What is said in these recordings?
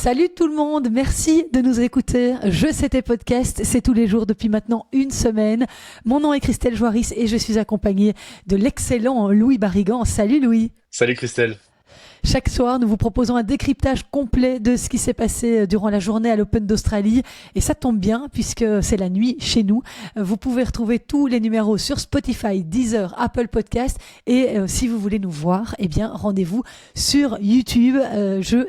Salut tout le monde, merci de nous écouter. Je C'était Podcast, c'est tous les jours depuis maintenant une semaine. Mon nom est Christelle Joiris et je suis accompagnée de l'excellent Louis Barrigan. Salut Louis. Salut Christelle. Chaque soir, nous vous proposons un décryptage complet de ce qui s'est passé durant la journée à l'Open d'Australie. Et ça tombe bien puisque c'est la nuit chez nous. Vous pouvez retrouver tous les numéros sur Spotify, Deezer, Apple Podcast. Et si vous voulez nous voir, eh bien, rendez-vous sur YouTube.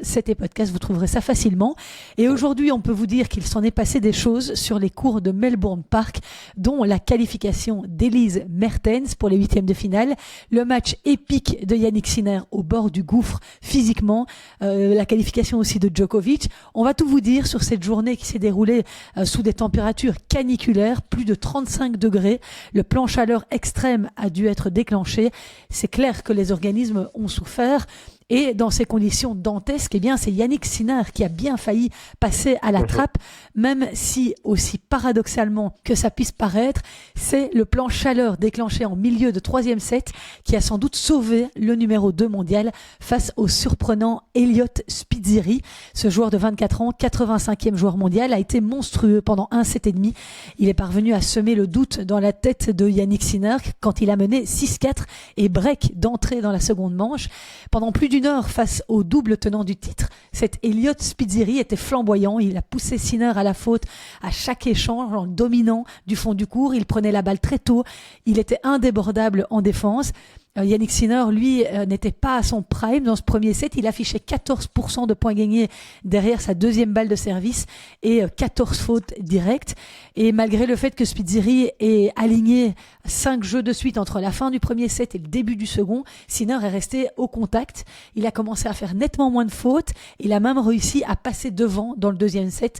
C'était Podcast, vous trouverez ça facilement. Et aujourd'hui, on peut vous dire qu'il s'en est passé des choses sur les cours de Melbourne Park, dont la qualification d'Elise Mertens pour les huitièmes de finale, le match épique de Yannick Sinner au bord du gouffre physiquement, la qualification aussi de Djokovic. On va tout vous dire sur cette journée qui s'est déroulée sous des températures caniculaires, plus de 35 degrés. Le plan chaleur extrême a dû être déclenché. C'est clair que les organismes ont souffert. Et dans ces conditions dantesques, eh bien, c'est Yannick Sinner qui a bien failli passer à la trappe, même si, aussi paradoxalement que ça puisse paraître, c'est le plan chaleur déclenché en milieu de troisième set qui a sans doute sauvé le numéro 2 mondial face au surprenant Elliot Spizzirri. Ce joueur de 24 ans, 85e joueur mondial, a été monstrueux pendant un set et demi. Il est parvenu à semer le doute dans la tête de Yannick Sinner quand il a mené 6-4 et break d'entrée dans la seconde manche. Pendant plus d'une heure face au double tenant du titre, cet Elliot Spizzirri était flamboyant. Il a poussé Sinner à la faute à chaque échange en dominant du fond du court. Il prenait la balle très tôt. Il était indébordable en défense. Yannick Sinner, lui, n'était pas à son prime dans ce premier set. Il affichait 14% de points gagnés derrière sa deuxième balle de service et 14 fautes directes. Et malgré le fait que Spizzirri ait aligné 5 jeux de suite entre la fin du premier set et le début du second, Sinner est resté au contact. Il a commencé à faire nettement moins de fautes. Il a même réussi à passer devant dans le deuxième set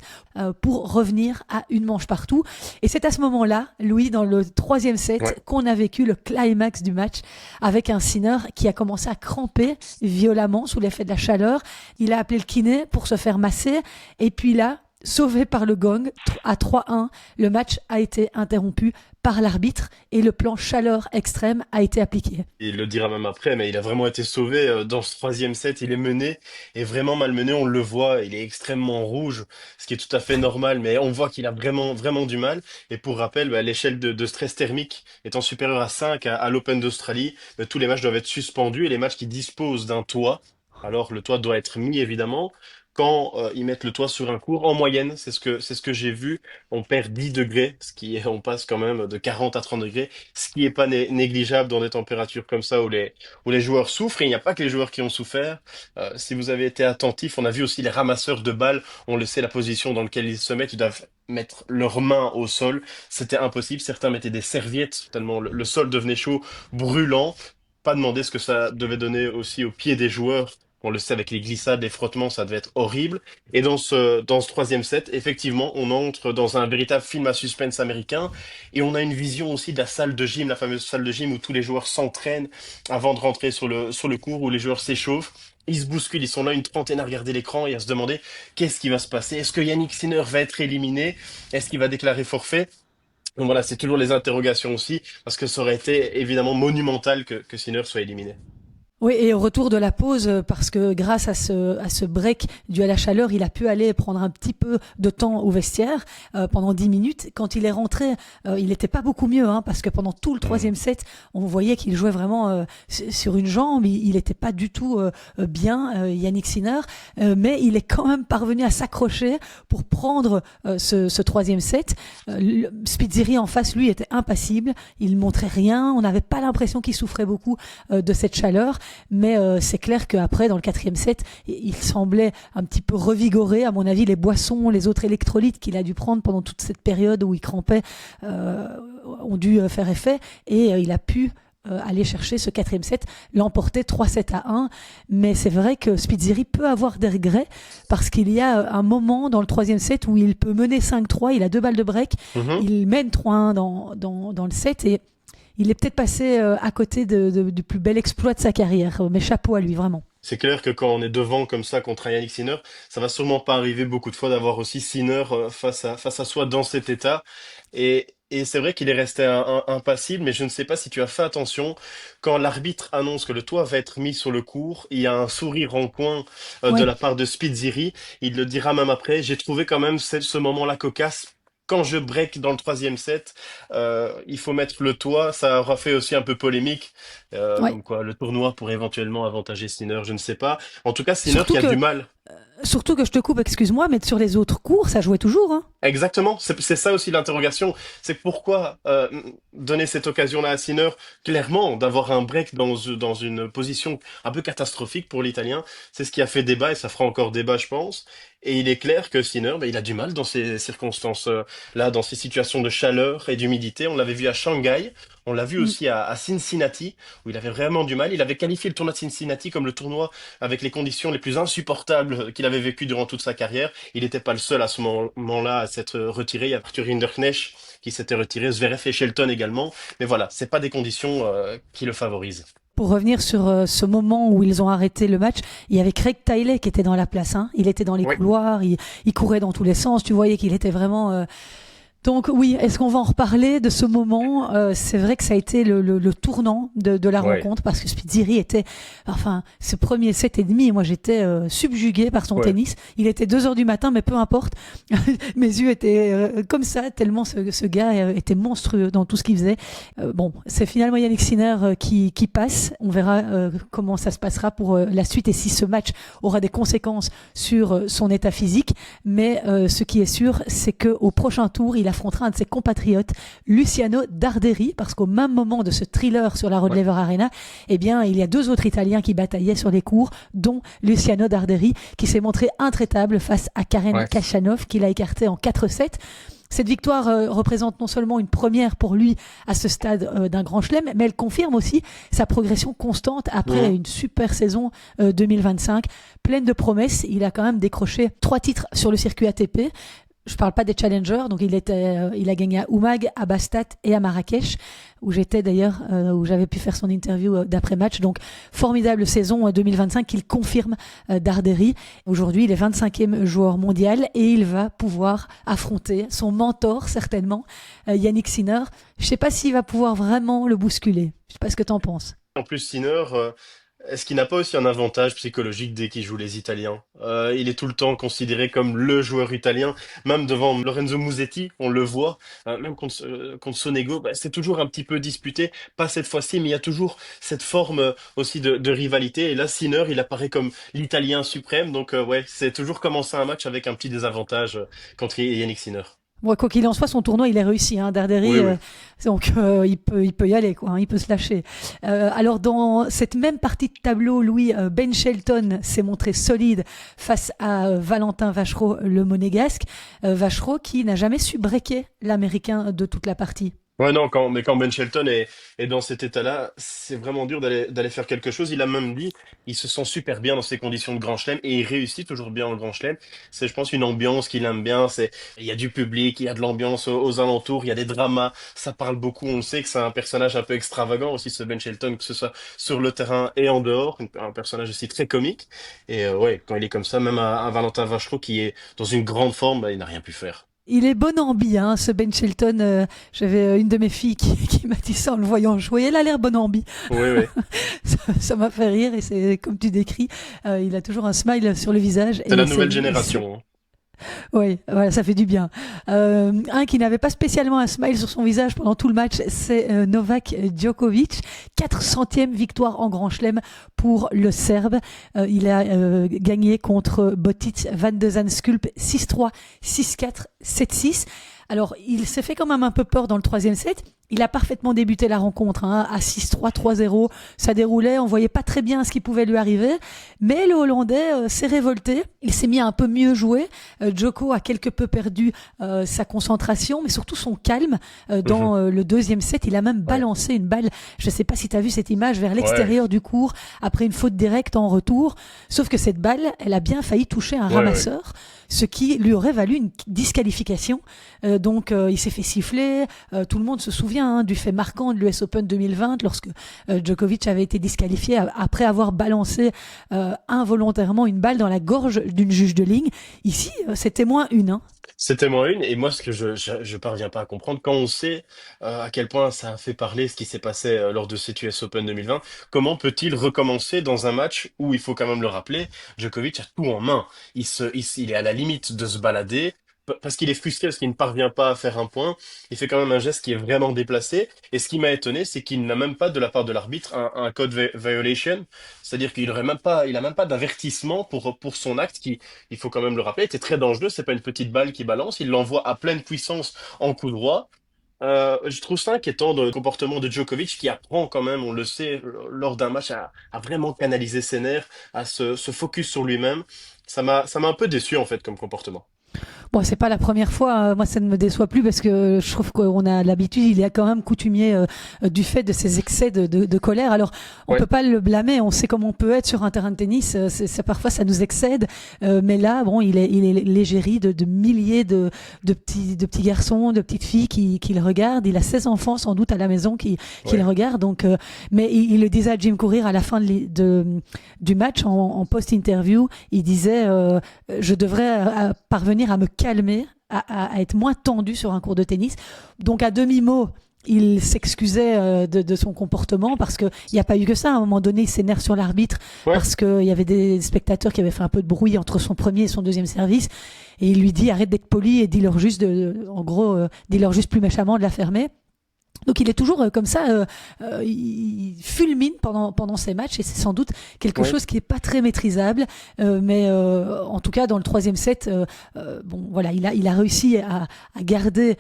pour revenir à une manche partout. Et c'est à ce moment-là, Louis, dans le troisième set, qu'on a vécu le climax du match avec un Sinner qui a commencé à cramper violemment sous l'effet de la chaleur. Il a appelé le kiné pour se faire masser. Et puis là, sauvé par le gong, à 3-1, le match a été interrompu par l'arbitre et le plan chaleur extrême a été appliqué. Il le dira même après, mais il a vraiment été sauvé dans ce troisième set. Il est mené et vraiment malmené. On le voit, il est extrêmement rouge, ce qui est tout à fait normal, mais on voit qu'il a vraiment, vraiment du mal. Et pour rappel, l'échelle de stress thermique étant supérieure à 5 à l'Open d'Australie, tous les matchs doivent être suspendus et les matchs qui disposent d'un toit, alors le toit doit être mis évidemment. Quand ils mettent le toit sur un court, en moyenne, c'est ce que j'ai vu, on perd 10 degrés, on passe quand même de 40 à 30 degrés, ce qui est pas négligeable dans des températures comme ça où les joueurs souffrent. Et il n'y a pas que les joueurs qui ont souffert. Si vous avez été attentif, on a vu aussi les ramasseurs de balles, on le sait, la position dans laquelle ils se mettent, ils doivent mettre leurs mains au sol. C'était impossible. Certains mettaient des serviettes tellement le sol devenait chaud, brûlant. Pas demander ce que ça devait donner aussi aux pieds des joueurs. On le sait, avec les glissades, les frottements, ça devait être horrible. Et dans ce troisième set, effectivement, on entre dans un véritable film à suspense américain. Et on a une vision aussi de la salle de gym, la fameuse salle de gym où tous les joueurs s'entraînent avant de rentrer sur le court, où les joueurs s'échauffent. Ils se bousculent, ils sont là une trentaine à regarder l'écran et à se demander qu'est-ce qui va se passer. Est-ce que Yannick Sinner va être éliminé? Est-ce qu'il va déclarer forfait? Donc voilà, c'est toujours les interrogations aussi, parce que ça aurait été évidemment monumental que Sinner soit éliminé. Oui, et au retour de la pause, parce que grâce à ce break dû à la chaleur, il a pu aller prendre un petit peu de temps au vestiaire pendant 10 minutes. Quand il est rentré, il n'était pas beaucoup mieux, parce que pendant tout le troisième set, on voyait qu'il jouait vraiment sur une jambe. Il n'était pas du tout bien, Yannick Sinner, mais il est quand même parvenu à s'accrocher pour prendre ce troisième set. Spizzirri en face, lui, était impassible. Il montrait rien. On n'avait pas l'impression qu'il souffrait beaucoup de cette chaleur. Mais c'est clair qu'après, dans le quatrième set, il semblait un petit peu revigoré. À mon avis, les boissons, les autres électrolytes qu'il a dû prendre pendant toute cette période où il crampait ont dû faire effet. Et il a pu aller chercher ce quatrième set, l'emporter 3-7-1. Mais c'est vrai que Spizzirri peut avoir des regrets parce qu'il y a un moment dans le troisième set où il peut mener 5-3, il a 2 balles de break, Mhm. il mène 3-1 dans le set et il est peut-être passé à côté du plus bel exploit de sa carrière. Mais chapeau à lui, vraiment. C'est clair que quand on est devant comme ça contre un Yannick Sinner, ça va sûrement pas arriver beaucoup de fois d'avoir aussi Sinner face à soi dans cet état. Et et c'est vrai qu'il est resté impassible, mais je ne sais pas si tu as fait attention, quand l'arbitre annonce que le toit va être mis sur le court, il y a un sourire en coin de Ouais. la part de Spitziri, il le dira même après, j'ai trouvé quand même ce moment-là cocasse. Quand je break dans le troisième set, il faut mettre le toit. Ça aura fait aussi un peu polémique, Ouais. comme quoi le tournoi pourrait éventuellement avantager Sinner, je ne sais pas. En tout cas, Sinner Surtout qui a du que, mal. surtout que je te coupe, excuse-moi, mais sur les autres cours, ça jouait toujours, hein. Exactement, c'est ça aussi l'interrogation. C'est pourquoi donner cette occasion-là à Sinner, clairement, d'avoir un break dans une position un peu catastrophique pour l'Italien. C'est ce qui a fait débat et ça fera encore débat, je pense. Et il est clair que Sinner, ben, il a du mal dans ces circonstances-là, dans ces situations de chaleur et d'humidité. On l'avait vu à Shanghai, on l'a vu Mm. aussi à Cincinnati, où il avait vraiment du mal. Il avait qualifié le tournoi de Cincinnati comme le tournoi avec les conditions les plus insupportables qu'il avait vécues durant toute sa carrière. Il n'était pas le seul à ce moment-là à s'être retiré. Il y a Arthur Hinderknecht qui s'était retiré, Zverev et Shelton également. Mais voilà, c'est pas des conditions qui le favorisent. Pour revenir sur ce moment où ils ont arrêté le match, il y avait Craig Tiley qui était dans la place, hein. Il était dans les Oui, couloirs, il courait dans tous les sens. Tu voyais qu'il était vraiment donc oui, est-ce qu'on va en reparler de ce moment? C'est vrai que ça a été le tournant de la ouais, rencontre parce que Spizzirri était, enfin, ce premier set et demi, moi j'étais subjuguée par son ouais. tennis. Il était 2 heures du matin, mais peu importe. Mes yeux étaient comme ça, tellement ce gars était monstrueux dans tout ce qu'il faisait. Bon, c'est finalement Yannick Sinner qui passe. On verra comment ça se passera pour la suite et si ce match aura des conséquences sur son état physique. Mais ce qui est sûr, c'est qu'au prochain tour, il affrontera un de ses compatriotes, Luciano Darderi, parce qu'au même moment de ce thriller sur la Rod Ouais. Laver Arena, eh bien, il y a 2 autres Italiens qui bataillaient sur les cours, dont Luciano Darderi, qui s'est montré intraitable face à Karen Ouais. Khachanov, qui l'a écarté en 4-7. Cette victoire représente non seulement une première pour lui à ce stade d'un grand chelem, mais elle confirme aussi sa progression constante après Mhm. une super saison 2025, pleine de promesses. Il a quand même décroché 3 titres sur le circuit ATP. Je parle pas des challengers, donc il a gagné à Oumag, à Bastat et à Marrakech, où j'étais d'ailleurs, où j'avais pu faire son interview d'après-match. Donc formidable saison 2025 qu'il confirme Darderi. Aujourd'hui, il est 25e joueur mondial et il va pouvoir affronter son mentor certainement, Yannick Sinner. Je sais pas s'il va pouvoir vraiment le bousculer. Je sais pas ce que t'en penses. En plus, Sinner, est-ce qu'il n'a pas aussi un avantage psychologique dès qu'il joue les Italiens? Il est tout le temps considéré comme le joueur italien, même devant Lorenzo Musetti, on le voit, même contre Sonego, bah, c'est toujours un petit peu disputé, pas cette fois-ci, mais il y a toujours cette forme aussi de rivalité. Et là, Sinner, il apparaît comme l'Italien suprême, donc ouais, c'est toujours commencer un match avec un petit désavantage contre Yannick Sinner. Bon, quoi qu'il en soit, son tournoi, il est réussi. Hein, Darderi, Oui, oui. donc il peut y aller, quoi. Hein, il peut se lâcher. Alors, dans cette même partie de tableau, Louis, Ben Shelton s'est montré solide face à Valentin Vachereau, le monégasque. Vachereau qui n'a jamais su breaker l'Américain de toute la partie. Ouais, non, mais quand Ben Shelton est dans cet état-là, c'est vraiment dur d'aller faire quelque chose. Il a même dit, il se sent super bien dans ces conditions de Grand Chelem et il réussit toujours bien en Grand Chelem. C'est, je pense, une ambiance qu'il aime bien. Il y a du public, il y a de l'ambiance aux alentours, il y a des dramas. Ça parle beaucoup. On le sait que c'est un personnage un peu extravagant aussi, ce Ben Shelton, que ce soit sur le terrain et en dehors. Un personnage aussi très comique. Et ouais, quand il est comme ça, même à Valentin Vachereau qui est dans une grande forme, bah, il n'a rien pu faire. Il est bon ambi, hein, ce Ben Shelton. J'avais une de mes filles qui m'a dit ça en le voyant jouer. Elle a l'air bon ambi. Oui, oui. Ça m'a fait rire et c'est comme tu décris. Il a toujours un smile sur le visage. C'est la Et nouvelle génération, hein. oui, voilà, ça fait du bien. Un qui n'avait pas spécialement un smile sur son visage pendant tout le match, c'est Novak Djokovic. 400e victoire en Grand Chelem pour le Serbe. Il a gagné contre Botic Van de Zandschulp 6-3, 6-4, 7-6. Alors, il s'est fait quand même un peu peur dans le troisième set. Il a parfaitement débuté la rencontre, hein, à 6-3, 3-0. Ça déroulait, on voyait pas très bien ce qui pouvait lui arriver. Mais le Hollandais s'est révolté. Il s'est mis à un peu mieux jouer. Djoko a quelque peu perdu sa concentration, mais surtout son calme. Mhm. Dans le deuxième set, il a même Ouais. balancé une balle. Je sais pas si tu as vu cette image vers Ouais. l'extérieur du court après une faute directe en retour. Sauf que cette balle, elle a bien failli toucher un Ouais, ouais. ramasseur, ce qui lui aurait valu une disqualification. Donc il s'est fait siffler. Tout le monde se souvient, hein, du fait marquant de l'US Open 2020 lorsque Djokovic avait été disqualifié après avoir balancé involontairement une balle dans la gorge d'une juge de ligne. Ici, c'était moins une. Hein. C'était moins une, et moi ce que je parviens pas à comprendre, quand on sait à quel point ça a fait parler ce qui s'est passé lors de cet US Open 2020, comment peut-il recommencer dans un match où il faut quand même le rappeler, Djokovic a tout en main. Il est à la limite de se balader, parce qu'il est frustré parce qu'il ne parvient pas à faire un point. Il fait quand même un geste qui est vraiment déplacé, et ce qui m'a étonné, c'est qu'il n'a même pas de la part de l'arbitre un code violation, c'est-à-dire qu'il aurait même pas, il a même pas d'avertissement pour son acte qui, il faut quand même le rappeler, était très dangereux. C'est pas une petite balle qui balance. Il l'envoie à pleine puissance en coup droit. Je trouve ça inquiétant dans le comportement de Djokovic qui apprend quand même, on le sait, lors d'un match à vraiment canaliser ses nerfs, à se focus sur lui-même. Ça m'a un peu déçu en fait comme comportement. Bon, c'est pas la première fois. Moi, ça ne me déçoit plus parce que je trouve qu'on a l'habitude. Il est quand même coutumier du fait de ses excès de colère. Alors, on peut Ouais, pas le blâmer. On sait comment on peut être sur un terrain de tennis. Parfois, ça nous excède. Mais là, bon, il est l'égérie de milliers de petits garçons, de petites filles qui le regardent. Il a 16 enfants sans doute à la maison qui le ouais. regardent. Donc, mais il le disait à Jim Courier à la fin du match en post-interview. Il disait je devrais parvenir à me calmer, à être moins tendu sur un cours de tennis. Donc à demi-mot, il s'excusait de son comportement parce qu'il n'y a pas eu que ça. À un moment donné, il s'énerve sur l'arbitre Ouais. parce qu'il y avait des spectateurs qui avaient fait un peu de bruit entre son premier et son deuxième service. Et il lui dit arrête d'être poli et dis-leur juste, en gros, dis-leur juste plus méchamment de la fermer. Donc il est toujours comme ça, il fulmine pendant ces matchs et c'est sans doute quelque Ouais. chose qui est pas très maîtrisable, mais en tout cas dans le troisième set, bon voilà, il a réussi à garder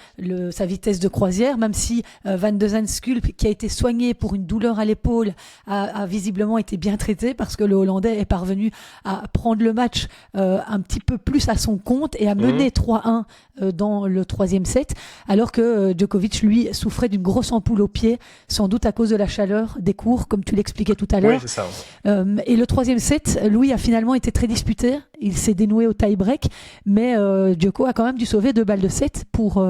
sa vitesse de croisière, même si Van de Zandschulp, qui a été soigné pour une douleur à l'épaule, a visiblement été bien traité parce que le Hollandais est parvenu à prendre le match un petit peu plus à son compte et à Mhm. mener 3-1 dans le troisième set, alors que Djokovic, lui, souffrait d'une grosse ampoule au pied, sans doute à cause de la chaleur des cours, comme tu l'expliquais tout à Oui, l'heure. c'est ça. Et le troisième set, Louis a finalement été très disputé. Il s'est dénoué au tie-break, mais Djoko a quand même dû sauver 2 balles de set pour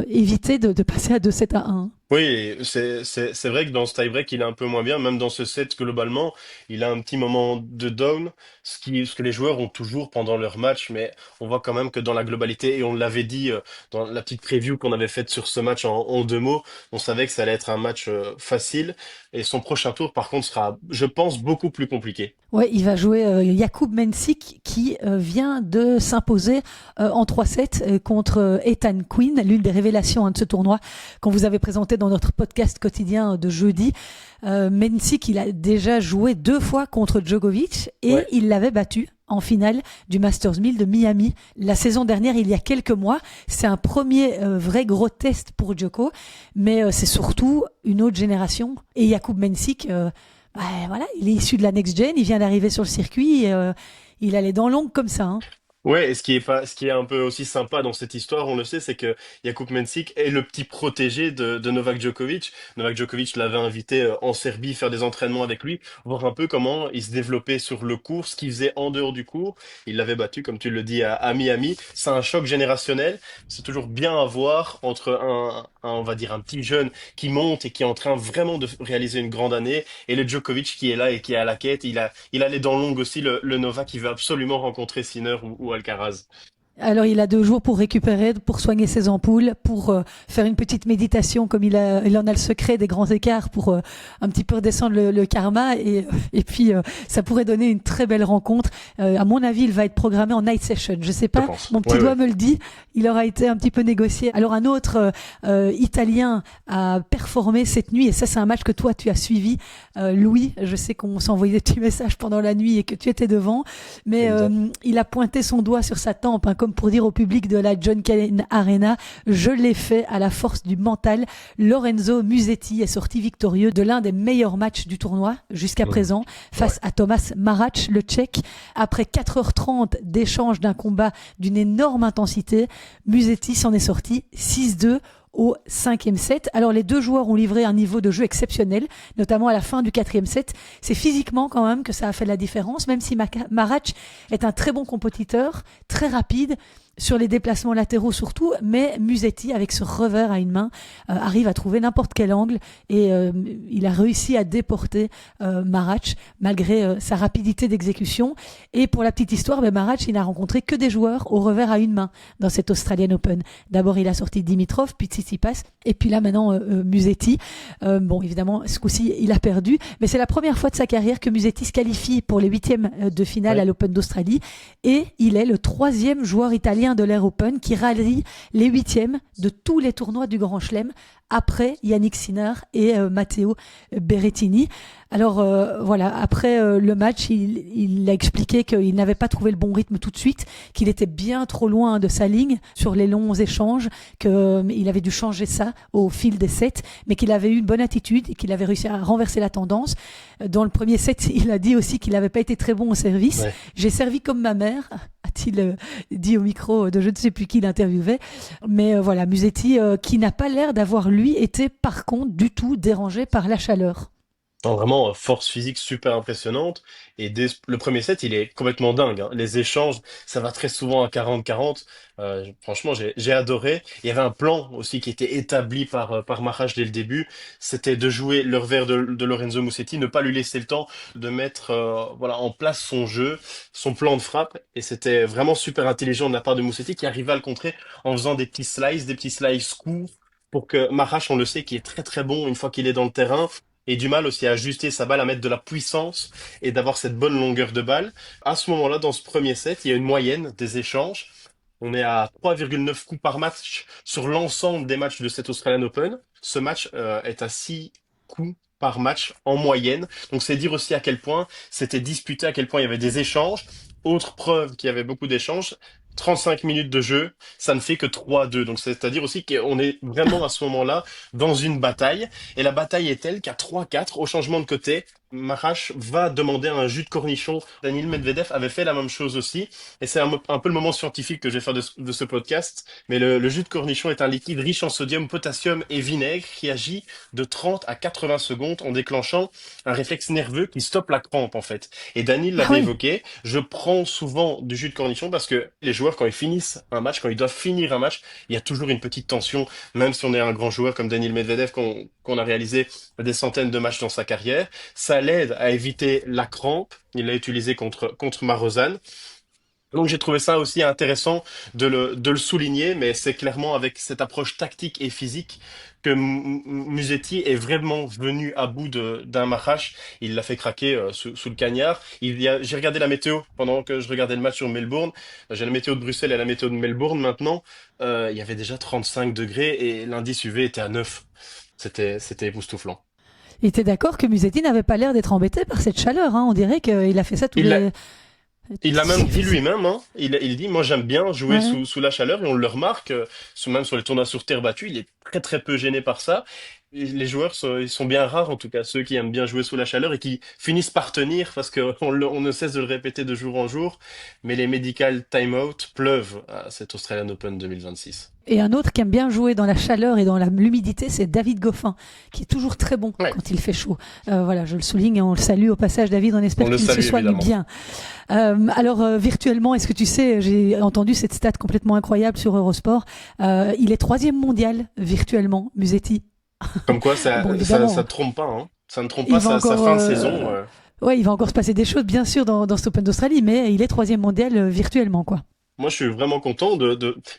éviter de passer à 2-7-1. Oui, c'est vrai que dans ce tie-break, il est un peu moins bien. Même dans ce set, globalement, il a un petit moment de down, ce que les joueurs ont toujours pendant leur match. Mais on voit quand même que dans la globalité, et on l'avait dit dans la petite preview qu'on avait faite sur ce match en deux mots, on savait que ça allait être un match facile. Et son prochain tour, par contre, sera, je pense, beaucoup plus compliqué. Ouais, il va jouer Jakub Mensik qui vient de s'imposer en 3-7 contre Ethan Quinn, l'une des révélations de ce tournoi qu'on vous avait présenté dans notre podcast quotidien de jeudi. Mensik, il a déjà joué 2 fois contre Djokovic et Ouais. il l'avait battu en finale du Masters 1000 de Miami la saison dernière, il y a quelques mois. C'est un premier vrai gros test pour Djoko, mais c'est surtout une autre génération. Et Jakub Mensik, bah, voilà, il est issu de la next gen, il vient d'arriver sur le circuit, il allait dans l'ombre comme ça. Hein. Ouais, et ce qui est un peu aussi sympa dans cette histoire, on le sait, c'est que Jakub Mensik est le petit protégé de Novak Djokovic. Novak Djokovic l'avait invité en Serbie faire des entraînements avec lui, voir un peu comment il se développait sur le court, ce qu'il faisait en dehors du court. Il l'avait battu, comme tu le dis, à Miami. C'est un choc générationnel. C'est toujours bien à voir entre on va dire, un petit jeune qui monte et qui est en train vraiment de réaliser une grande année, et le Djokovic qui est là et qui est à la quête. Il a les dents longues aussi, le Novak qui veut absolument rencontrer Sinner ou Alcaraz. Alors il a 2 jours pour récupérer, pour soigner ses ampoules, pour faire une petite méditation comme il en a le secret des grands écarts pour un petit peu redescendre le karma et puis ça pourrait donner une très belle rencontre. À mon avis, il va être programmé en night session. Je sais Je pas, pense. mon petit Ouais, doigt ouais. me le dit, il aura été un petit peu négocié. Alors un autre Italien a performé cette nuit et ça c'est un match que toi tu as suivi, Louis. Je sais qu'on s'envoyait des petits messages pendant la nuit et que tu étais devant, mais Exact. il a pointé son doigt sur sa tempe, hein, comme pour dire au public de la John Cain Arena, je l'ai fait à la force du mental. Lorenzo Musetti est sorti victorieux de l'un des meilleurs matchs du tournoi jusqu'à Mhm. présent Ouais. face à Thomas Marac, le Tchèque. Après 4h30 d'échange d'un combat d'une énorme intensité, Musetti s'en est sorti 6-2 au 5e set. Alors les 2 joueurs ont livré un niveau de jeu exceptionnel, notamment à la fin du 4e set. C'est physiquement quand même que ça a fait la différence, même si Marac est un très bon compétiteur, très rapide. sur les déplacements latéraux surtout, mais Musetti, avec ce revers à une main, arrive à trouver n'importe quel angle et il a réussi à déporter Marac malgré sa rapidité d'exécution. Et pour la petite histoire, Marac, il n'a rencontré que des joueurs au revers à une main dans cet Australian Open. D'abord, il a sorti Dimitrov, puis Tsitsipas, et puis là maintenant Musetti. Bon, évidemment, ce coup-ci, il a perdu, mais c'est la première fois de sa carrière que Musetti se qualifie pour les huitièmes de finale à l'Open d'Australie, et il est le 3e joueur italien de l'Air Open qui rallie les huitièmes de tous les tournois du Grand Chelem après Yannick Sinner et Matteo Berrettini. Alors voilà, après le match, il a expliqué qu'il n'avait pas trouvé le bon rythme tout de suite, qu'il était bien trop loin de sa ligne sur les longs échanges, qu'il avait dû changer ça au fil des sets, mais qu'il avait eu une bonne attitude et qu'il avait réussi à renverser la tendance. Dans le premier set, il a dit aussi qu'il n'avait pas été très bon au service. Ouais. J'ai servi comme ma mère, a-t-il dit au micro de je ne sais plus qui l'interviewait. Mais voilà, Musetti qui n'a pas l'air d'avoir lui été par contre du tout dérangé par la chaleur. Non, vraiment, force physique super impressionnante. Et dès le premier set, il est complètement dingue, hein. Les échanges, ça va très souvent à 40-40. Franchement, j'ai adoré. Il y avait un plan aussi qui était établi par Marac dès le début. C'était de jouer le revers de Lorenzo Musetti, ne pas lui laisser le temps de mettre voilà, en place son jeu, son plan de frappe. Et c'était vraiment super intelligent de la part de Musetti qui arrivait à le contrer en faisant des petits slices courts pour que Marac, on le sait, qui est très très bon une fois qu'il est dans le terrain, et du mal aussi à ajuster sa balle, à mettre de la puissance et d'avoir cette bonne longueur de balle. À ce moment-là, dans ce premier set, il y a une moyenne des échanges. On est à 3,9 coups par match sur l'ensemble des matchs de cet Australian Open. Ce match est à 6 coups par match en moyenne. Donc c'est dire aussi à quel point c'était disputé, à quel point il y avait des échanges. Autre preuve qu'il y avait beaucoup d'échanges, 35 minutes de jeu, ça ne fait que 3-2. Donc c'est-à-dire aussi qu'on est vraiment à ce moment-là dans une bataille. Et la bataille est telle qu'à 3-4, au changement de côté, Marac va demander un jus de cornichon. Daniil Medvedev avait fait la même chose aussi. Et c'est un peu le moment scientifique que je vais faire de ce podcast. Mais le jus de cornichon est un liquide riche en sodium, potassium et vinaigre qui agit de 30 à 80 secondes en déclenchant un réflexe nerveux qui stoppe la crampe en fait. Et Daniil l'avait évoqué. Je prends souvent du jus de cornichon parce que les joueurs, quand ils finissent un match, quand ils doivent finir un match, il y a toujours une petite tension, même si on est un grand joueur comme Daniil Medvedev, qu'on a réalisé des centaines de matchs dans sa carrière. Ça l'aide à éviter la crampe. Il l'a utilisé contre Marozsan. Donc j'ai trouvé ça aussi intéressant de le souligner, mais c'est clairement avec cette approche tactique et physique que Musetti est vraiment venu à bout d'un Marac. Il l'a fait craquer sous le cagnard. J'ai regardé la météo pendant que je regardais le match sur Melbourne. J'ai la météo de Bruxelles et la météo de Melbourne maintenant. Il y avait déjà 35 degrés et l'indice UV était à 9. C'était époustouflant. Il était d'accord que Musetti n'avait pas l'air d'être embêté par cette chaleur, hein. On dirait qu'il a fait ça Il l'a même dit lui-même, hein. Il dit, moi j'aime bien jouer sous la chaleur et on le remarque, même sur les tournois sur terre battue, il est très très peu gêné par ça. Et les joueurs ils sont bien rares en tout cas, ceux qui aiment bien jouer sous la chaleur et qui finissent par tenir parce qu'on ne cesse de le répéter de jour en jour. Mais les medical time-out pleuvent à cet Australian Open 2026. Et un autre qui aime bien jouer dans la chaleur et dans l'humidité, c'est David Goffin, qui est toujours très bon quand il fait chaud. Voilà, je le souligne et on le salue au passage, David, on espère qu'il se soigne bien. Alors, virtuellement, est-ce que tu sais, j'ai entendu cette stat complètement incroyable sur Eurosport, il est 3e mondial virtuellement, Musetti. Comme quoi, ça trompe pas, hein. Ça ne trompe pas sa fin de saison. Ouais, il va encore se passer des choses, bien sûr, dans cet Open d'Australie, mais il est 3e mondial virtuellement, quoi. Moi, je suis vraiment content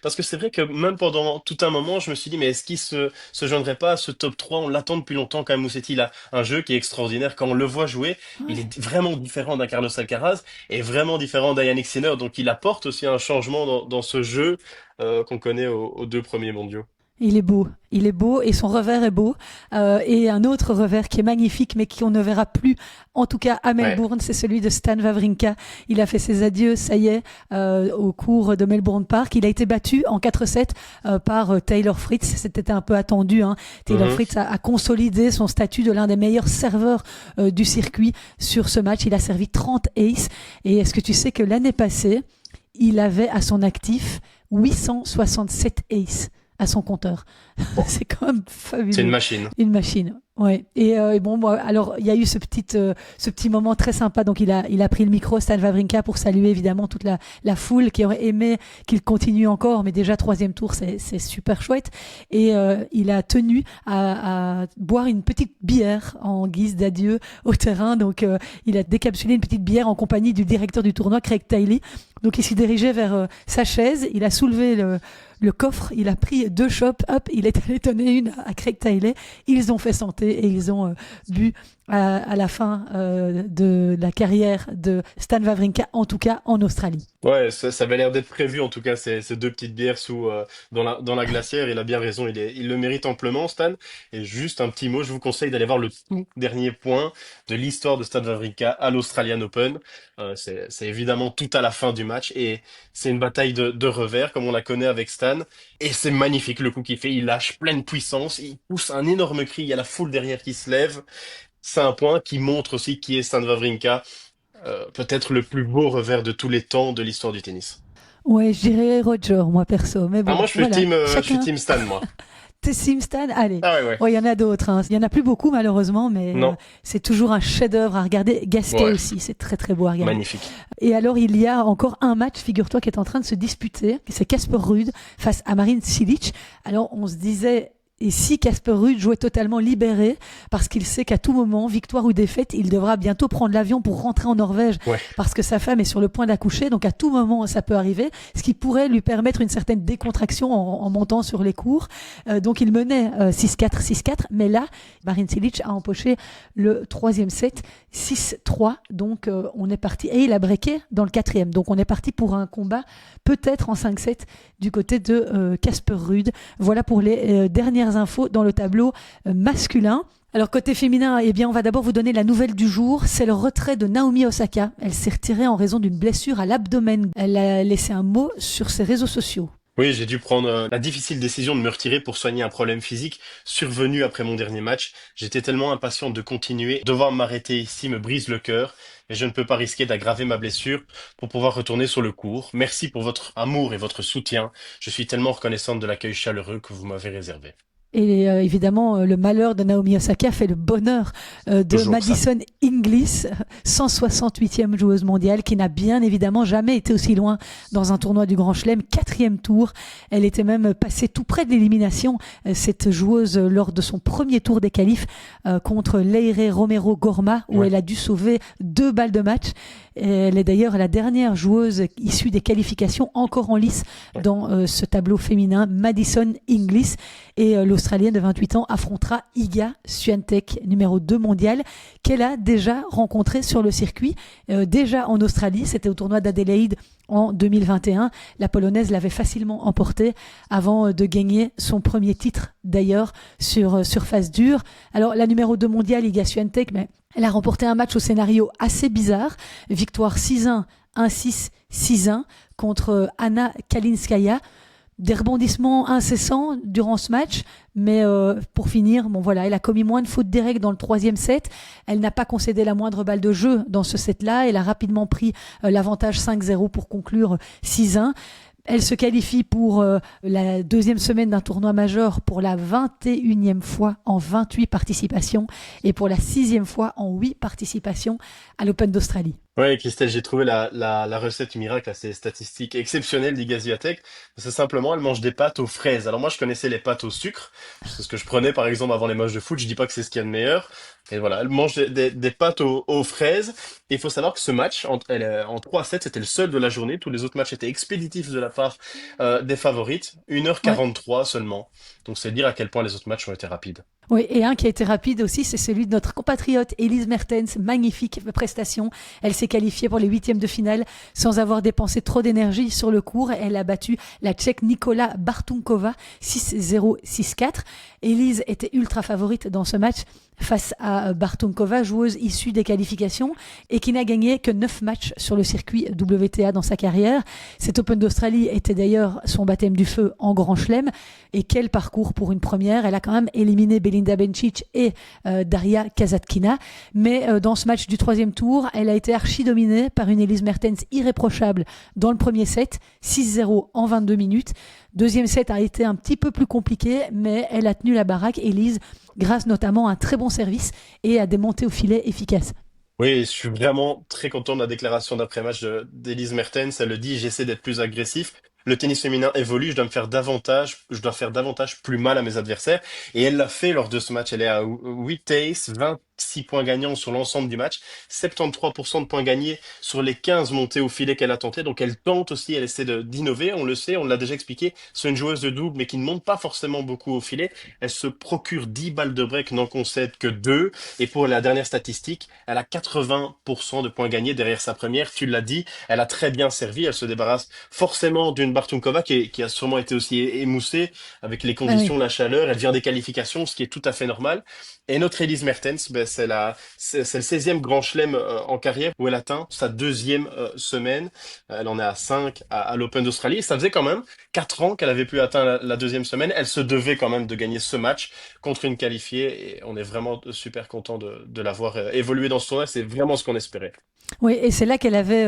parce que c'est vrai que même pendant tout un moment, je me suis dit, mais est-ce qu'il se joindrait pas à ce top 3? On l'attend depuis longtemps quand même, Musetti. Il a un jeu qui est extraordinaire. Quand on le voit jouer, il est vraiment différent d'un Carlos Alcaraz et vraiment différent d'un Yannick Sinner. Donc, il apporte aussi un changement dans ce jeu qu'on connaît aux 2 premiers mondiaux. Il est beau et son revers est beau. Et un autre revers qui est magnifique mais qu'on ne verra plus, en tout cas à Melbourne, c'est celui de Stan Wawrinka. Il a fait ses adieux, ça y est, au cours de Melbourne Park. Il a été battu en 4-7 par Taylor Fritz. C'était un peu attendu, hein. Taylor Fritz a consolidé son statut de l'un des meilleurs serveurs du circuit sur ce match. Il a servi 30 aces. Et est-ce que tu sais que l'année passée, il avait à son actif 867 aces à son compteur. Bon, C'est quand même c'est une fabuleux. machine. Une machine. Ouais. Et bon, moi, alors il y a eu ce petit moment très sympa. Donc il a pris le micro, Stan Wawrinka, pour saluer évidemment toute la foule qui aurait aimé qu'il continue encore, mais déjà troisième tour, c'est super chouette. Et il a tenu à boire une petite bière en guise d'adieu au terrain. Donc il a décapsulé une petite bière en compagnie du directeur du tournoi, Craig Tiley. Donc il s'est dirigé vers sa chaise, il a soulevé le coffre, il a pris 2 chopes, hop, il est allé donner une à Craig Tiley. Ils ont fait santé et ils ont bu à la fin de la carrière de Stan Wawrinka, en tout cas en Australie. Ouais, ça avait l'air d'être prévu en tout cas ces deux petites bières dans la glacière. Il a bien raison, il le mérite amplement, Stan. Et juste un petit mot, je vous conseille d'aller voir le tout dernier point de l'histoire de Stan Wawrinka à l'Australian Open. C'est évidemment tout à la fin du match et c'est une bataille de revers comme on la connaît avec Stan. Et c'est magnifique le coup qu'il fait. Il lâche pleine puissance, il pousse un énorme cri. Il y a la foule derrière qui se lève. C'est un point qui montre aussi qui est Stan Wawrinka, peut-être le plus beau revers de tous les temps de l'histoire du tennis. Ouais, je dirais Roger, moi perso. Mais Ah, moi, bon, voilà, je suis chacun. team Stan, moi. T'es Sim Stan, allez. Ah ouais, ouais. Ouais, il y en a d'autres. Hein. Il y en a plus beaucoup malheureusement, mais Non. c'est toujours un chef-d'œuvre à regarder. Gasquet Ouais, aussi, c'est très très beau à regarder. magnifique. Et alors, il y a encore un match, figure-toi, qui est en train de se disputer. C'est Casper Ruud face à Marin Cilic. Alors, on se disait, et si Casper Ruud jouait totalement libéré, parce qu'il sait qu'à tout moment, victoire ou défaite, il devra bientôt prendre l'avion pour rentrer en Norvège, Ouais. parce que sa femme est sur le point d'accoucher. Donc, à tout moment, ça peut arriver, ce qui pourrait lui permettre une certaine décontraction en montant sur les cours. Donc, il menait 6-4, 6-4. Mais là, Marin Cilic a empoché le troisième set, 6-3. Donc, on est parti. Et il a breaké dans le quatrième. Donc, on est parti pour un combat peut-être en 5-7 du côté de Casper Ruud. Voilà pour les dernières infos dans le tableau masculin. Alors côté féminin, eh bien on va d'abord vous donner la nouvelle du jour, c'est le retrait de Naomi Osaka. Elle s'est retirée en raison d'une blessure à l'abdomen. Elle a laissé un mot sur ses réseaux sociaux. Oui, j'ai dû prendre la difficile décision de me retirer pour soigner un problème physique survenu après mon dernier match. J'étais tellement impatient de continuer. Devoir m'arrêter ici me brise le cœur et je ne peux pas risquer d'aggraver ma blessure pour pouvoir retourner sur le court. Merci pour votre amour et votre soutien. Je suis tellement reconnaissante de l'accueil chaleureux que vous m'avez réservé. Et évidemment, le malheur de Naomi Osaka fait le bonheur de Toujours ça. Madison Inglis, 168e joueuse mondiale, qui n'a bien évidemment jamais été aussi loin dans un tournoi du Grand Chelem, 4e tour. Elle était même passée tout près de l'élimination, cette joueuse, lors de son premier tour des qualifs contre Leire Romero Gorma, où Ouais. elle a dû sauver 2 balles de match. Et elle est d'ailleurs la dernière joueuse issue des qualifications encore en lice Ouais. dans ce tableau féminin, Madison Inglis. Et l'Australienne de 28 ans affrontera Iga Swiatek, numéro 2 mondial, qu'elle a déjà rencontré sur le circuit, déjà en Australie. C'était au tournoi d'Adélaïde en 2021. La Polonaise l'avait facilement emporté avant de gagner son premier titre, d'ailleurs, sur surface dure. Alors, la numéro 2 mondiale, Iga Swiatek, mais elle a remporté un match au scénario assez bizarre. Victoire 6-1, 1-6, 6-1 contre Anna Kalinskaya. Des rebondissements incessants durant ce match, mais pour finir, bon voilà, elle a commis moins de fautes directes dans le troisième set. Elle n'a pas concédé la moindre balle de jeu dans ce set-là. Elle a rapidement pris l'avantage 5-0 pour conclure 6-1. Elle se qualifie pour la deuxième semaine d'un tournoi majeur pour la 21e fois en 28 participations et pour la 6e fois en 8 participations à l'Open d'Australie. Ouais, Christelle, j'ai trouvé la recette miracle à ces statistiques exceptionnelles d'Iga Swiatek. C'est simplement, elle mange des pâtes aux fraises. Alors moi, je connaissais les pâtes au sucre. C'est ce que je prenais, par exemple, avant les matchs de foot. Je dis pas que c'est ce qu'il y a de meilleur. Et voilà, elle mange des pâtes aux fraises. Et il faut savoir que ce match, en 3-7, c'était le seul de la journée. Tous les autres matchs étaient expéditifs de la part des favorites. Ouais. 1h43 seulement. Donc c'est dire à quel point les autres matchs ont été rapides. Oui, et un qui a été rapide aussi, c'est celui de notre compatriote Elise Mertens. Magnifique prestation. Elle s'est qualifiée pour les 8e de finale sans avoir dépensé trop d'énergie sur le court. Elle a battu la Tchèque Nikola Bartunkova 6-0, 6-4. Elise était ultra favorite dans ce match, face à Bartunkova, joueuse issue des qualifications et qui n'a gagné que 9 matchs sur le circuit WTA dans sa carrière. Cet Open d'Australie était d'ailleurs son baptême du feu en Grand Chelem. Et quel parcours pour une première. Elle a quand même éliminé Belinda Bencic et Daria Kasatkina. Mais dans ce match du troisième tour, elle a été archi-dominée par une Elise Mertens irréprochable dans le premier set, 6-0 en 22 minutes. Deuxième set a été un petit peu plus compliqué, mais elle a tenu la baraque, Elise, grâce notamment à un très bon service et à des montées au filet efficaces. Oui, je suis vraiment très content de la déclaration d'après-match d'Elise Mertens. Elle le dit, j'essaie d'être plus agressif. Le tennis féminin évolue, je dois faire davantage plus mal à mes adversaires. Et elle l'a fait lors de ce match. Elle est à 8 aces, 26 points gagnants sur l'ensemble du match, 73% de points gagnés sur les 15 montées au filet qu'elle a tentées. Donc elle tente aussi, elle essaie d'innover. On le sait, on l'a déjà expliqué. C'est une joueuse de double, mais qui ne monte pas forcément beaucoup au filet. Elle se procure 10 balles de break, n'en concède que 2. Et pour la dernière statistique, elle a 80% de points gagnés derrière sa première. Tu l'as dit, elle a très bien servi. Elle se débarrasse forcément d'une Bartunkova qui a sûrement été aussi émoussée avec les Ah oui. conditions, la chaleur. Elle vient des qualifications, ce qui est tout à fait normal. Et notre Elise Mertens, ben, c'est le 16e Grand Chelem en carrière où elle atteint sa deuxième semaine. Elle en est à 5 à l'Open d'Australie. Et ça faisait quand même 4 ans qu'elle avait pu atteindre la deuxième semaine. Elle se devait quand même de gagner ce match contre une qualifiée. Et on est vraiment super content de l'avoir évolué dans ce tournoi. C'est vraiment ce qu'on espérait. Oui, et c'est là qu'elle avait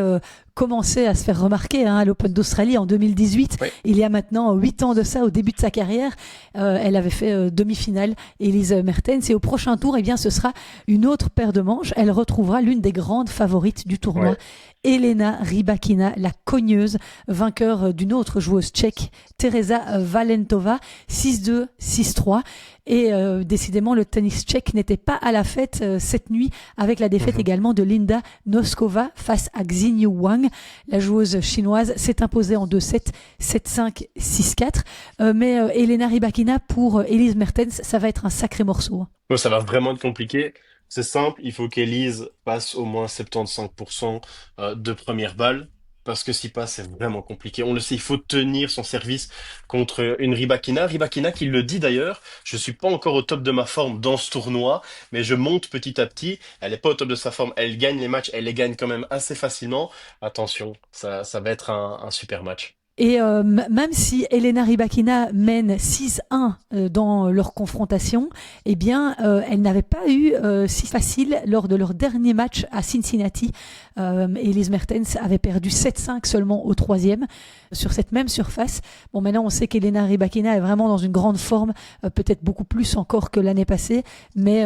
commencé à se faire remarquer à l'Open d'Australie en 2018. Oui. Il y a maintenant 8 ans de ça, au début de sa carrière. Elle avait fait demi-finale, Elise Mertens. Et au prochain tour, eh bien, ce sera une autre paire de manches. Elle retrouvera l'une des grandes favorites du tournoi, Ouais. Elena Rybakina, la cogneuse, vainqueur d'une autre joueuse tchèque, Teresa Valentova, 6-2, 6-3. Et décidément, le tennis tchèque n'était pas à la fête cette nuit, avec la défaite Mhm. également de Linda Noskova face à Xinyu Wang. La joueuse chinoise s'est imposée en 2-7, 7-5, 6-4. Mais Elena Rybakina pour Elise Mertens, ça va être un sacré morceau. Bon, ça va vraiment être compliqué. C'est simple, il faut qu'Elise passe au moins 75% de première balle. Parce que s'il passe, c'est vraiment compliqué. On le sait, il faut tenir son service contre une Rybakina. Rybakina qui le dit d'ailleurs, je suis pas encore au top de ma forme dans ce tournoi, mais je monte petit à petit. Elle est pas au top de sa forme. Elle gagne les matchs, elle les gagne quand même assez facilement. Attention, ça va être un super match. Et même si Elena Rybakina mène 6-1 dans leur confrontation, eh bien, elle n'avait pas eu si facile lors de leur dernier match à Cincinnati. Elise Mertens avait perdu 7-5 seulement au troisième sur cette même surface. Bon, maintenant, on sait qu'Elena Rybakina est vraiment dans une grande forme, peut-être beaucoup plus encore que l'année passée, mais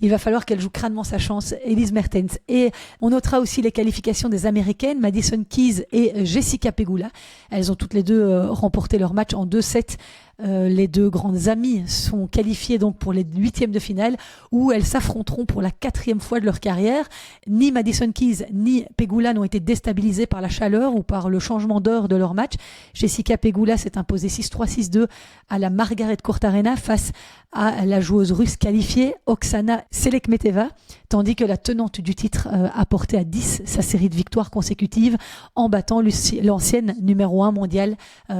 il va falloir qu'elle joue crânement sa chance, Elise Mertens. Et on notera aussi les qualifications des Américaines, Madison Keys et Jessica Pegula. Elles ont toutes les deux remporté leur match en 2-7. Les deux grandes amies sont qualifiées donc pour les huitièmes de finale où elles s'affronteront pour la quatrième fois de leur carrière. Ni Madison Keys ni Pegula n'ont été déstabilisées par la chaleur ou par le changement d'heure de leur match. Jessica Pegula s'est imposée 6-3, 6-2 à la Margaret Court Arena face à la joueuse russe qualifiée Oksana Selekmeteva, tandis que la tenante du titre a porté à 10 sa série de victoires consécutives en battant l'ancienne numéro 1 mondiale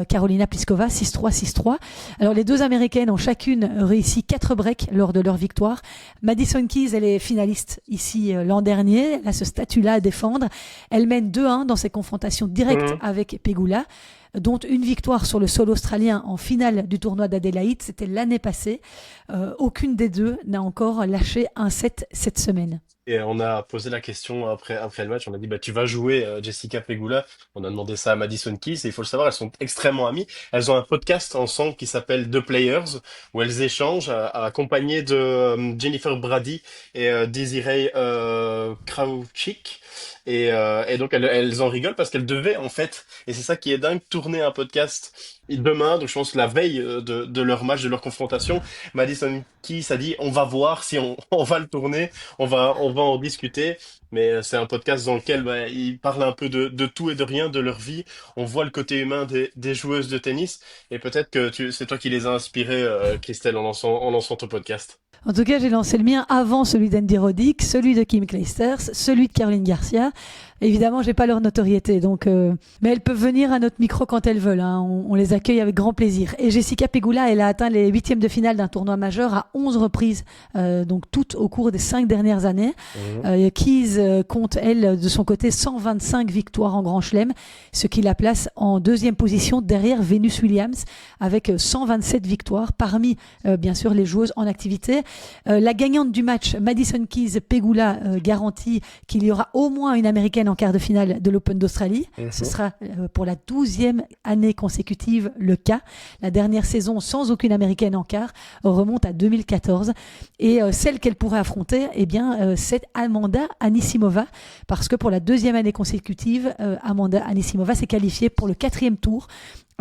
Karolina Pliskova 6-3, 6-3. Alors les deux Américaines ont chacune réussi 4 breaks lors de leur victoire. Madison Keys, elle est finaliste ici l'an dernier, elle a ce statut-là à défendre. Elle mène 2-1 dans ses confrontations directes Mhm. avec Pegula, dont une victoire sur le sol australien en finale du tournoi d'Adélaïde, c'était l'année passée. Aucune des deux n'a encore lâché un set cette semaine. Et on a posé la question après le match, on a dit bah tu vas jouer Jessica Pegula. On a demandé ça à Madison Keys et il faut le savoir, elles sont extrêmement amies. Elles ont un podcast ensemble qui s'appelle The Players où elles échangent accompagnées de Jennifer Brady et Desiree Krauchik. Et donc elles en rigolent parce qu'elles devaient en fait, et c'est ça qui est dingue, tourner un podcast demain, donc je pense la veille de leur match, de leur confrontation. Madison Keys a dit on va voir si on, on va le tourner, on va en discuter. Mais c'est un podcast dans lequel ils parlent un peu de tout et de rien, de leur vie. On voit le côté humain des joueuses de tennis. Et peut-être que c'est toi qui les as inspirées, Christelle, en lançant ton podcast. En tout cas, j'ai lancé le mien avant celui d'Andy Roddick, celui de Kim Clijsters, celui de Caroline Garcia. Évidemment, j'ai pas leur notoriété, donc mais elles peuvent venir à notre micro quand elles veulent. Hein. On les accueille avec grand plaisir. Et Jessica Pegula, elle a atteint les huitièmes de finale d'un tournoi majeur à 11 reprises, donc toutes au cours des 5 dernières années. Mhm. Keys compte, elle, de son côté, 125 victoires en Grand Chelem, ce qui la place en deuxième position derrière Venus Williams, avec 127 victoires, parmi, bien sûr, les joueuses en activité. La gagnante du match, Madison Keys Pegula, garantit qu'il y aura au moins une Américaine en quart de finale de l'Open d'Australie. Ce Mhm. sera pour la 12e année consécutive le cas. La dernière saison sans aucune Américaine en quart remonte à 2014. Et celle qu'elle pourrait affronter, eh bien, c'est Amanda Anisimova, parce que pour la 2e année consécutive, Amanda Anisimova s'est qualifiée pour le 4e tour.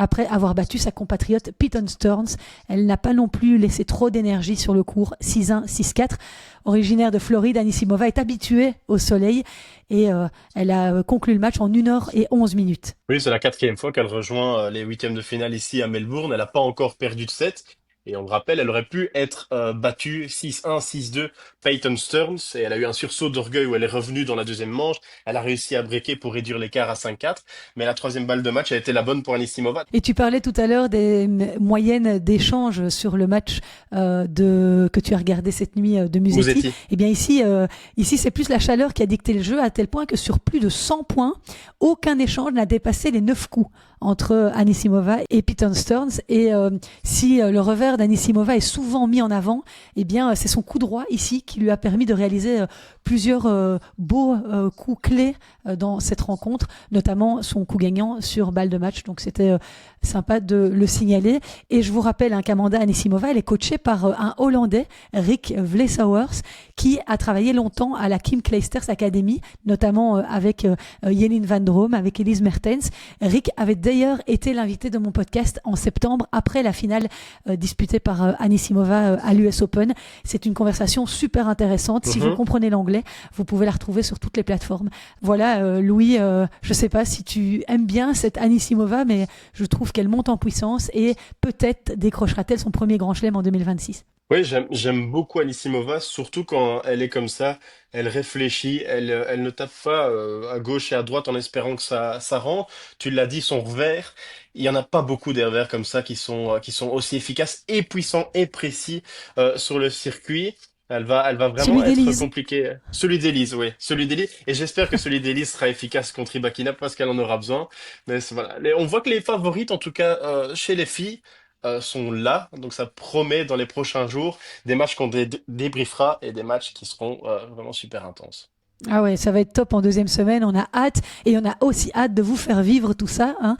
Après avoir battu sa compatriote Peyton Stearns, elle n'a pas non plus laissé trop d'énergie sur le court, 6-1, 6-4. Originaire de Floride, Anisimova est habituée au soleil et elle a conclu le match en 1h11 minutes. Oui, c'est la quatrième fois qu'elle rejoint les huitièmes de finale ici à Melbourne. Elle n'a pas encore perdu de set. Et on le rappelle, elle aurait pu être battue 6-1, 6-2 Peyton Stearns. Et elle a eu un sursaut d'orgueil où elle est revenue dans la deuxième manche. Elle a réussi à breaker pour réduire l'écart à 5-4. Mais la troisième balle de match a été la bonne pour Anisimova. Et tu parlais tout à l'heure des moyennes d'échange sur le match que tu as regardé cette nuit de Musetti. Musetti. Eh bien ici c'est plus la chaleur qui a dicté le jeu, à tel point que sur plus de 100 points, aucun échange n'a dépassé les 9 coups entre Anisimova et Peyton Stearns. Et si le revers d'Anisimova est souvent mis en avant, eh bien c'est son coup droit ici qui lui a permis de réaliser plusieurs beaux coups clés dans cette rencontre, notamment son coup gagnant sur balle de match. Donc c'était sympa de le signaler. Et je vous rappelle qu'Amanda Anisimova, elle est coachée par un Hollandais, Rick Vleesauwers, qui a travaillé longtemps à la Kim Clijsters Academy, notamment avec Jelin van Drome, avec Elise Mertens. Rick avait d'ailleurs été l'invité de mon podcast en septembre, après la finale disputée par Anisimova à l'US Open. C'est une conversation super intéressante. Si vous comprenez l'anglais, vous pouvez la retrouver sur toutes les plateformes. Voilà, Louis, je sais pas si tu aimes bien cette Anisimova, mais je trouve qu'elle monte en puissance et peut-être décrochera-t-elle son premier grand chelem en 2026. Oui, j'aime beaucoup Anisimova, surtout quand elle est comme ça. Elle réfléchit, elle ne tape pas à gauche et à droite en espérant que ça rentre. Tu l'as dit, son revers, il y en a pas beaucoup des revers comme ça qui sont aussi efficaces et puissants et précis sur le circuit. Elle va Celui vraiment être d'Élise. compliquée. Celui d'Elise, oui, celui d'Elise. Et j'espère que celui d'Elise sera efficace contre Rybakina parce qu'elle en aura besoin. Mais voilà, on voit que les favorites, en tout cas chez les filles sont là, donc ça promet dans les prochains jours des matchs qu'on débriefera et des matchs qui seront vraiment super intenses. Ah ouais, ça va être top en deuxième semaine. On a hâte et on a aussi hâte de vous faire vivre tout ça. Hein.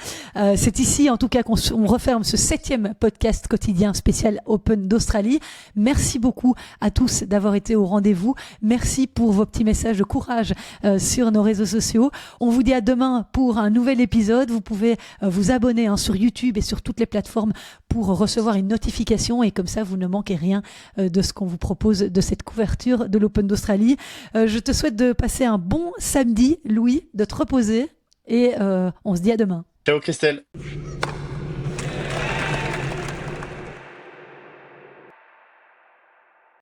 C'est ici, en tout cas, on referme ce 7e podcast quotidien spécial Open d'Australie. Merci beaucoup à tous d'avoir été au rendez-vous. Merci pour vos petits messages de courage sur nos réseaux sociaux. On vous dit à demain pour un nouvel épisode. Vous pouvez vous abonner sur YouTube et sur toutes les plateformes pour recevoir une notification et comme ça, vous ne manquez rien de ce qu'on vous propose de cette couverture de l'Open d'Australie. Je te souhaite de passer un bon samedi, Louis, de te reposer et on se dit à demain. Ciao Christelle!